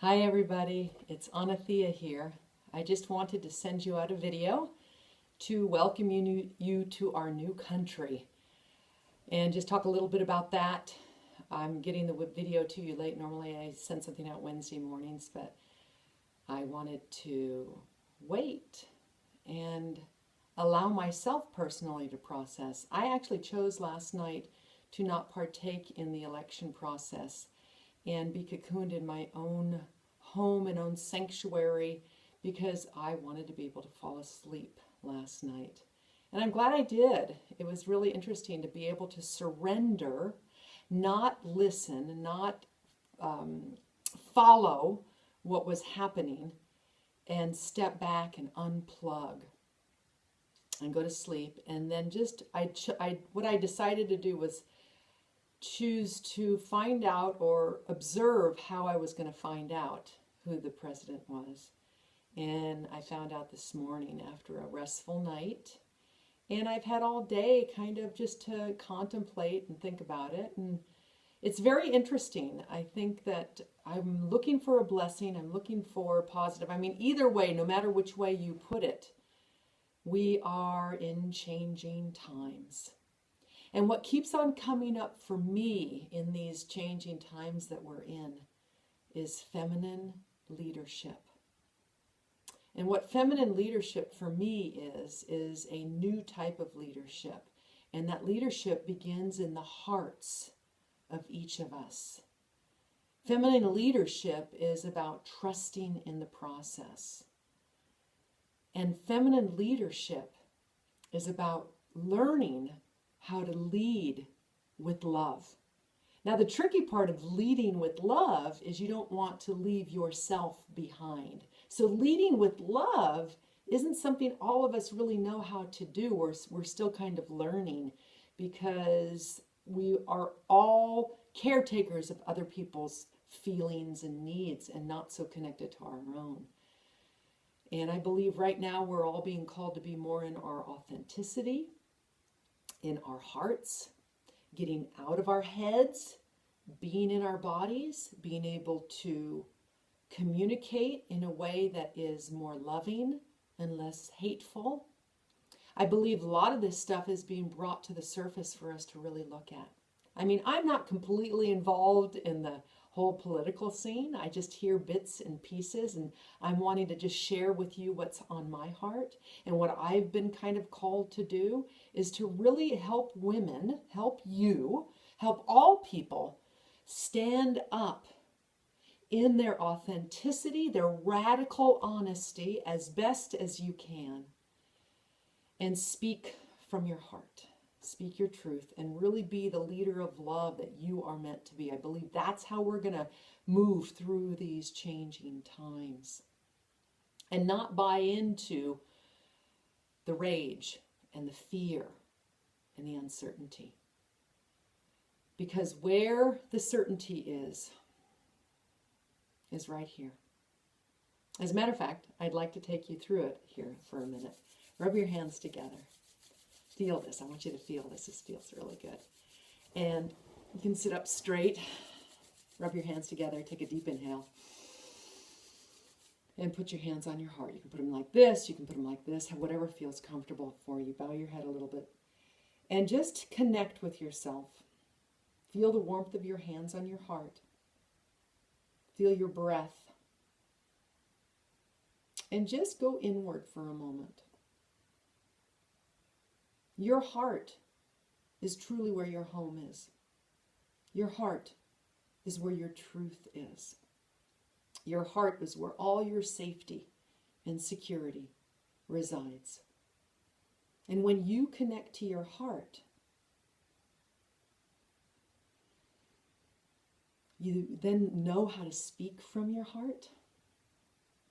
Hi everybody, it's Anathea here. I just wanted to send you out a video to welcome you to our new country and just talk a little bit about that. I'm getting the video to you late. Normally I send something out Wednesday mornings, but I wanted to wait and allow myself personally to process. I actually chose last night to not partake in the election process and be cocooned in my own home and own sanctuary because I wanted to be able to fall asleep last night. And I'm glad I did. It was really interesting to be able to surrender, not listen, not follow what was happening, and step back and unplug and go to sleep. And then just what I decided to do was choose to find out or observe how I was going to find out who the president was. And I found out this morning after a restful night. And I've had all day kind of just to contemplate and think about it. And it's very interesting. I think that I'm looking for a blessing. I'm looking for positive. I mean, either way, no matter which way you put it, we are in changing times. And what keeps on coming up for me in these changing times that we're in is feminine leadership. And what feminine leadership for me is a new type of leadership. And that leadership begins in the hearts of each of us. Feminine leadership is about trusting in the process. And feminine leadership is about learning how to lead with love. Now, the tricky part of leading with love is you don't want to leave yourself behind. So leading with love isn't something all of us really know how to do. We're still kind of learning because we are all caretakers of other people's feelings and needs and not so connected to our own. And I believe right now we're all being called to be more in our authenticity, in our hearts, getting out of our heads, being in our bodies, being able to communicate in a way that is more loving and less hateful. I believe a lot of this stuff is being brought to the surface for us to really look at. I mean, I'm not completely involved in the whole political scene. I just hear bits and pieces, and I'm wanting to just share with you what's on my heart. And what I've been kind of called to do is to really help women, help you, help all people stand up in their authenticity, their radical honesty as best as you can, and speak from your heart. Speak your truth and really be the leader of love that you are meant to be. I believe that's how we're going to move through these changing times and not buy into the rage and the fear and the uncertainty. Because where the certainty is right here. As a matter of fact, I'd like to take you through it here for a minute. Rub your hands together. Feel this. I want you to feel this. This feels really good. And you can sit up straight. Rub your hands together. Take a deep inhale. And put your hands on your heart. You can put them like this. You can put them like this. Whatever feels comfortable for you. Bow your head a little bit. And just connect with yourself. Feel the warmth of your hands on your heart. Feel your breath. And just go inward for a moment. Your heart is truly where your home is. Your heart is where your truth is. Your heart is where all your safety and security resides. And when you connect to your heart, you then know how to speak from your heart.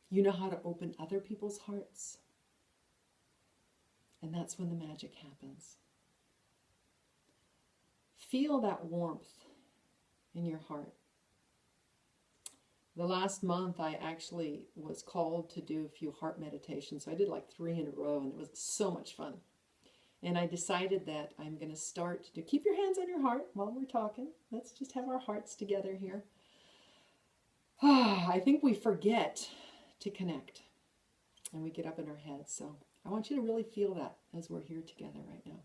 You know how to open other people's hearts. And that's when the magic happens. Feel that warmth in your heart. The last month I actually was called to do a few heart meditations. So I did like 3 in a row and it was so much fun. And I decided that I'm going to start to keep your hands on your heart while we're talking. Let's just have our hearts together here. I think we forget to connect and we get up in our heads. So I want you to really feel that as we're here together right now.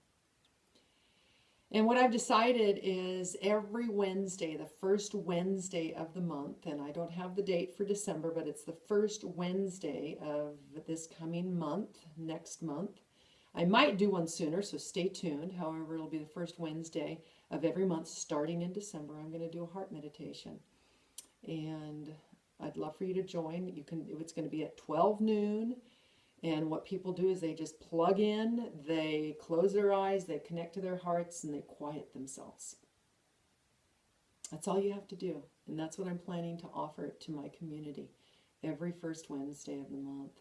And what I've decided is every Wednesday, the first Wednesday of the month, and I don't have the date for December, but it's the first Wednesday of this coming month, next month. I might do one sooner, so stay tuned. However, it'll be the first Wednesday of every month starting in December. I'm going to do a heart meditation. And I'd love for you to join. It's going to be at 12 noon. And what people do is they just plug in, they close their eyes, they connect to their hearts, and they quiet themselves. That's all you have to do. And that's what I'm planning to offer to my community every first Wednesday of the month,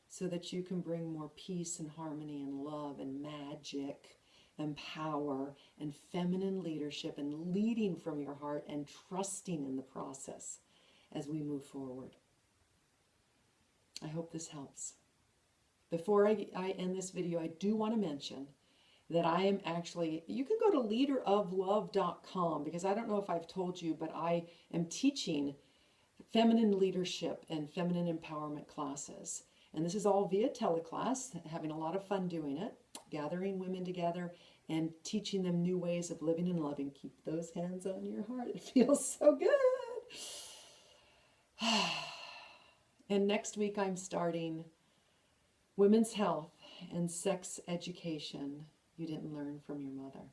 so that you can bring more peace and harmony and love and magic and power and feminine leadership and leading from your heart and trusting in the process as we move forward. I hope this helps. Before I end this video, I do want to mention that I am actually, you can go to leaderoflove.com, because I don't know if I've told you, but I am teaching feminine leadership and feminine empowerment classes. And this is all via teleclass, having a lot of fun doing it, gathering women together and teaching them new ways of living and loving. Keep those hands on your heart. It feels so good. And next week I'm starting Women's Health and Sex Education You Didn't Learn from Your Mother.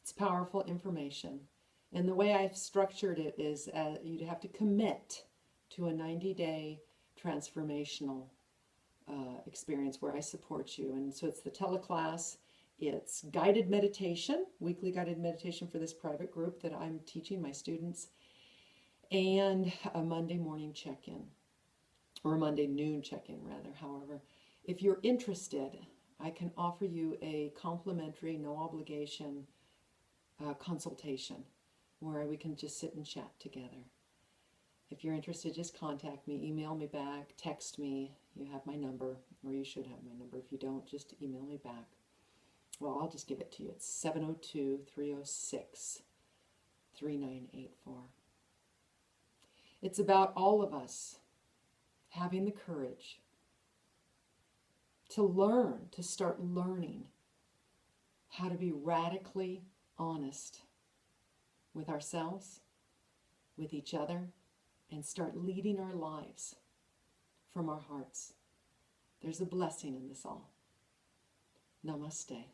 It's powerful information. And the way I've structured it is you'd have to commit to a 90-day transformational experience where I support you. And so it's the teleclass, it's guided meditation, weekly guided meditation for this private group that I'm teaching my students, and a Monday morning check-in. Or a Monday noon check-in rather. However, if you're interested, I can offer you a complimentary, no obligation consultation where we can just sit and chat together. If you're interested, just contact me, email me back, text me. You have my number, or you should have my number. If you don't, just email me back. Well, I'll just give it to you. It's 702-306-3984. It's about all of us having the courage to learn, to start learning how to be radically honest with ourselves, with each other, and start leading our lives from our hearts. There's a blessing in this all. Namaste.